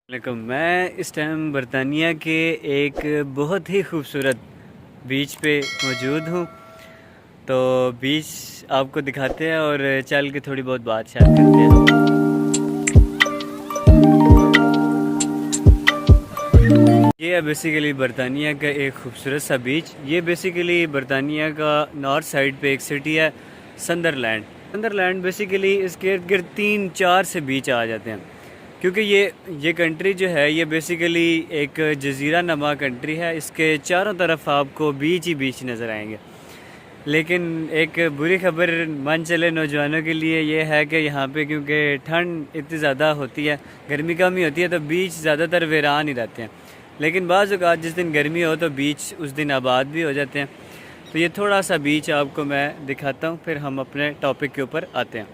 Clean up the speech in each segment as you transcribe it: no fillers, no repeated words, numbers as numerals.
मैं इस टाइम बरतानिया के एक बहुत ही खूबसूरत बीच पे मौजूद हूँ। तो बीच आपको दिखाते हैं और चल के थोड़ी बहुत बात शेयर करते हैं। ये है बेसिकली बरतानिया का एक खूबसूरत सा बीच। ये बेसिकली बरतानिया का नॉर्थ साइड पे एक सिटी है संदरलैंड। संदरलैंड बेसिकली इसके इर्द गिर्द 3-4 से बीच आ जाते हैं, क्योंकि ये कंट्री जो है ये बेसिकली एक जजीरा नमा कंट्री है। इसके चारों तरफ आपको बीच ही बीच नज़र आएंगे। लेकिन एक बुरी खबर मन चले नौजवानों के लिए ये है कि यहाँ पे क्योंकि ठंड इतनी ज़्यादा होती है, गर्मी कम ही होती है, तो बीच ज़्यादातर वीरान ही रहते हैं। लेकिन बाज़ औक़ात जिस दिन गर्मी हो तो बीच उस दिन आबाद भी हो जाते हैं। तो ये थोड़ा सा बीच आपको मैं दिखाता हूँ, फिर हम अपने टॉपिक के ऊपर आते हैं।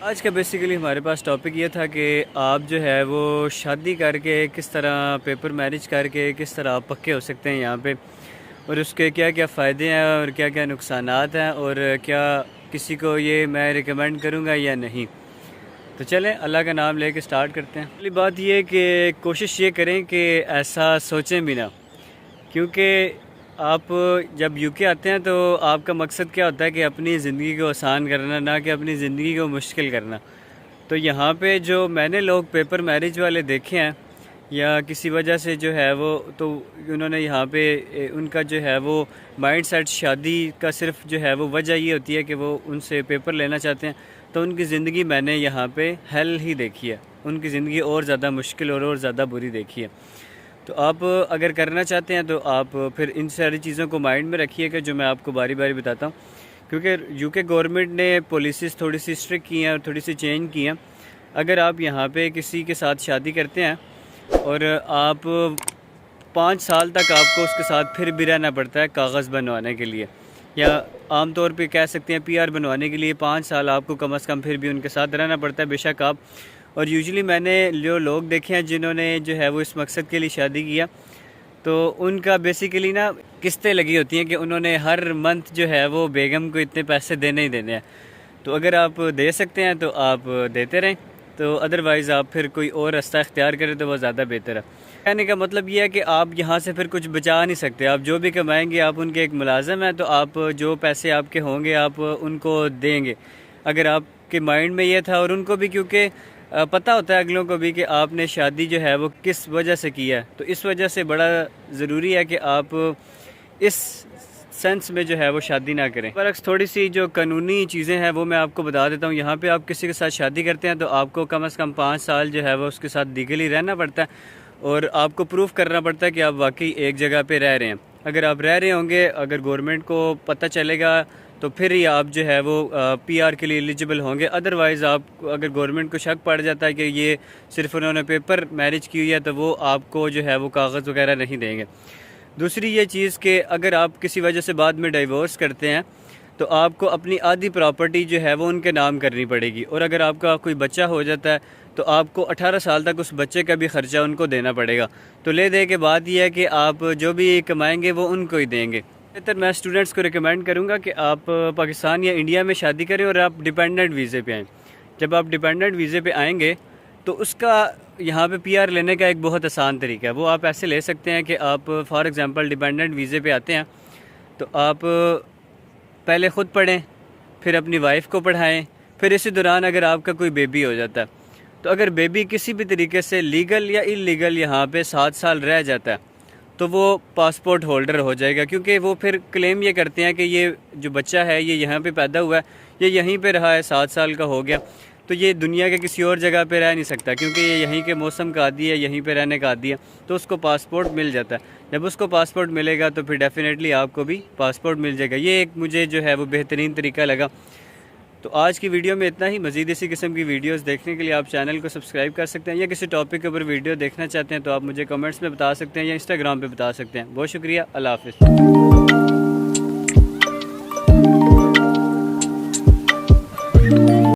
आज का बेसिकली हमारे पास टॉपिक ये था कि आप जो है वो शादी करके किस तरह पेपर मैरिज करके किस तरह आप पक्के हो सकते हैं यहाँ पे, और उसके क्या क्या फ़ायदे हैं और क्या क्या नुकसानात हैं, और क्या किसी को ये मैं रिकमेंड करूँगा या नहीं। तो चलें अल्लाह का नाम लेके स्टार्ट करते हैं। पहली बात ये कि कोशिश ये करें कि ऐसा सोचें भी ना, क्योंकि आप जब यूके आते हैं तो आपका मकसद क्या होता है कि अपनी ज़िंदगी को आसान करना, ना कि अपनी ज़िंदगी को मुश्किल करना। तो यहाँ पे जो मैंने लोग पेपर मैरिज वाले देखे हैं या किसी वजह से जो है वो, तो उन्होंने यहाँ पे उनका जो है वो माइंड सेट शादी का सिर्फ जो है वो वजह ये होती है कि वो उनसे पेपर लेना चाहते हैं। तो उनकी ज़िंदगी मैंने यहाँ पे हेल ही देखी है, उनकी ज़िंदगी और ज़्यादा मुश्किल और ज़्यादा बुरी देखी है। तो आप अगर करना चाहते हैं तो आप फिर इन सारी चीज़ों को माइंड में रखिएगा जो मैं आपको बारी बारी बताता हूँ, क्योंकि यूके गवर्नमेंट ने पॉलिसीज़ थोड़ी सी स्ट्रिक्ट की हैं और थोड़ी सी चेंज की हैं। अगर आप यहाँ पे किसी के साथ शादी करते हैं और आप 5 साल तक आपको उसके साथ फिर भी रहना पड़ता है कागज़ बनवाने के लिए, या आम तौर पे कह सकते हैं पीआर बनवाने के लिए 5 साल आपको कम से कम फिर भी उनके साथ रहना पड़ता है, बेशक आप। और यूजुअली मैंने जो लोग देखे हैं जिन्होंने जो है वो इस मकसद के लिए शादी किया, तो उनका बेसिकली ना किस्तें लगी होती हैं कि उन्होंने हर मंथ जो है वो बेगम को इतने पैसे देने ही देने हैं। तो अगर आप दे सकते हैं तो आप देते रहें, तो अदरवाइज़ आप फिर कोई और रास्ता इख्तियार करें तो वह ज़्यादा बेहतर है। कहने का मतलब ये है कि आप यहाँ से फिर कुछ बचा नहीं सकते। आप जो भी कमाएंगे आप उनके एक मुलाज़िम हैं, तो आप जो पैसे आपके होंगे आप उनको देंगे। अगर आपके माइंड में ये था, और उनको भी क्योंकि पता होता है अगलों को भी कि आपने शादी जो है वो किस वजह से की है, तो इस वजह से बड़ा ज़रूरी है कि आप इस सेंस में जो है वो शादी ना करें। बरअक्स थोड़ी सी जो कानूनी चीज़ें हैं वो मैं आपको बता देता हूँ। यहाँ पे आप किसी के साथ शादी करते हैं तो आपको कम से कम 5 साल जो है वो उसके साथ लीगली रहना पड़ता है, और आपको प्रूफ करना पड़ता है कि आप वाकई एक जगह पे रह रहे हैं। अगर आप रह रहे होंगे, अगर गवर्नमेंट को पता चलेगा तो फिर ही आप जो है वो पीआर के लिए एलिजिबल होंगे। अदरवाइज़ आप, अगर गवर्नमेंट को शक पड़ जाता है कि ये सिर्फ उन्होंने पेपर मैरिज की हुई है, तो वो आपको जो है वो कागज़ वगैरह नहीं देंगे। दूसरी ये चीज़ कि अगर आप किसी वजह से बाद में डाइवोर्स करते हैं तो आपको अपनी आधी प्रॉपर्टी जो है वो उनके नाम करनी पड़ेगी, और अगर आपका कोई बच्चा हो जाता है तो आपको 18 साल तक उस बच्चे का भी ख़र्चा उनको देना पड़ेगा। तो ले दे के बात यह है कि आप जो भी कमाएंगे वो उनको ही देंगे। बेहतर मैं स्टूडेंट्स को रिकमेंड करूँगा कि आप पाकिस्तान या इंडिया में शादी करें और आप डिपेंडेंट वीज़े पे आएँ। जब आप डिपेंडेंट वीज़े पे आएंगे तो उसका यहाँ पे पीआर लेने का एक बहुत आसान तरीका है। वो आप ऐसे ले सकते हैं कि आप फॉर एग्ज़ाम्पल डिपेंडेंट वीज़े पे आते हैं तो आप पहले ख़ुद पढ़ें, फिर अपनी वाइफ को पढ़ाएं, फिर इसी दौरान अगर आपका कोई बेबी हो जाता है, तो अगर बेबी किसी भी तरीके से लीगल या इलीगल यहाँ पे 7 साल रह जाता है तो वो पासपोर्ट होल्डर हो जाएगा, क्योंकि वो फिर क्लेम ये करते हैं कि ये जो बच्चा है ये यहाँ पे पैदा हुआ है, ये यहीं पे रहा है, 7 साल का हो गया, तो ये दुनिया के किसी और जगह पे रह नहीं सकता, क्योंकि ये यहीं के मौसम का आदी है, यहीं पे रहने का आदी है। तो उसको पासपोर्ट मिल जाता है। जब उसको पासपोर्ट मिलेगा तो फिर डेफिनेटली आपको भी पासपोर्ट मिल जाएगा। ये एक मुझे जो है वो बेहतरीन तरीका लगा। तो आज की वीडियो में इतना ही। मज़ीद इसी किस्म की वीडियोस देखने के लिए आप चैनल को सब्सक्राइब कर सकते हैं, या किसी टॉपिक के ऊपर वीडियो देखना चाहते हैं तो आप मुझे कमेंट्स में बता सकते हैं या इंस्टाग्राम पे बता सकते हैं। बहुत शुक्रिया। अल्लाह हाफ़िज़।